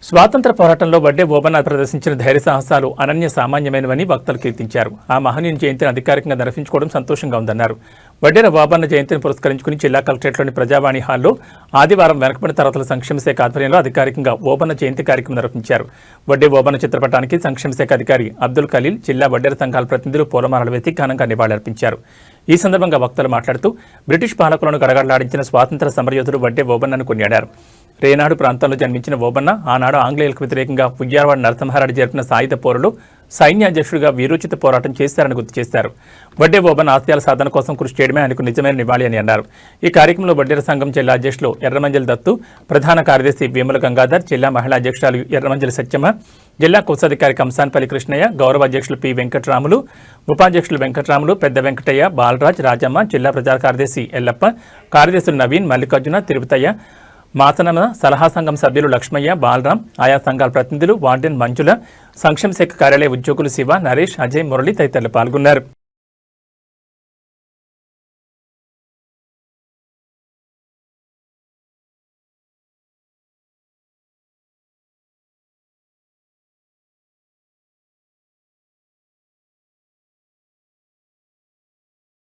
స్వాతంత్ర పోరాటంలో వడ్డే ఓబన్న ప్రదర్శించిన ధైర్య సాహసాలు అనన్య సామాన్యమైనవని వక్తలు కీర్తించారు. ఆ మహనీయుని జయంతిని అధికారికంగా దర్శించుకోవడం సంతోషంగా ఉందన్నారు. వడ్డేర ఓబన్న జయంతిని పురస్కరించుకుని జిల్లా కలెక్టరేట్లోని ప్రజావాణి హాల్లో ఆదివారం వెనకబడిన తరగతుల సంక్షేమ శాఖ ఆధ్వర్యంలో అధికారికంగా ఓబన్న జయంతి కార్యక్రమం నిర్వహించారు. వడ్డే ఓబన్న చిత్రపటానికి సంక్షేమ శాఖ అధికారి అబ్దుల్ ఖలీల్, జిల్లా వడ్డేర సంఘాల ప్రతినిధులు పూలమాలలు వేసి ఘనంగా నివాళులర్పించారు. ఈ సందర్భంగా వక్తలు మాట్లాడుతూ బ్రిటిష్ పాలకులను గడగడలాడించిన స్వాతంత్ర సమరయోధుడు వడ్డే ఓబన్నను కొనియాడారు. రేనాడు ప్రాంతంలో జన్మించిన ఓబన్న ఆనాడు ఆంగ్లేయులకు వ్యతిరేకంగా ఉయ్యారవాడ నరసింహారెడ్డి జరిపిన సాయుధ పోరులో సైన్యాధ్యక్షుడిగా వీరోచిత పోరాటం చేశారని గుర్తు చేశారు. వడ్డే ఓబన్న ఆశయాల సాధన కోసం కృషి చేయడమే ఆయనకు నిజమైన నివాళి అని అన్నారు. ఈ కార్యక్రమంలో వడ్డేర సంఘం జిల్లా అధ్యక్షులు ఎర్రమంజలి దత్తు, ప్రధాన కార్యదర్శి వేముల గంగాధర్, జిల్లా మహిళా అధ్యక్షురాలు ఎర్రమంజలి సత్యమ్మ, జిల్లా కోశాధికారి కంసాన్పల్లి కృష్ణయ్య, గౌరవ అధ్యక్షులు పి వెంకటరాములు, ఉపాధ్యక్షులు వెంకటరాములు, పెద్ద వెంకటయ్య, బాలరాజ్, రాజమ్మ, జిల్లా ప్రచార కార్యదర్శి ఎల్లప్ప, కార్యదర్శులు నవీన్, మల్లికార్జున, తిరుపతయ్య, మాతనమ, సలహా సంఘం సభ్యులు లక్ష్మయ్య, బాలరాం, ఆయా సంఘాల ప్రతినిధులు, వార్డెన్ మంజుల, సంక్షేమ శాఖ కార్యాలయ ఉద్యోగులు శివ, నరేష్, అజయ్, మురళి తదితరులు పాల్గొన్నారు.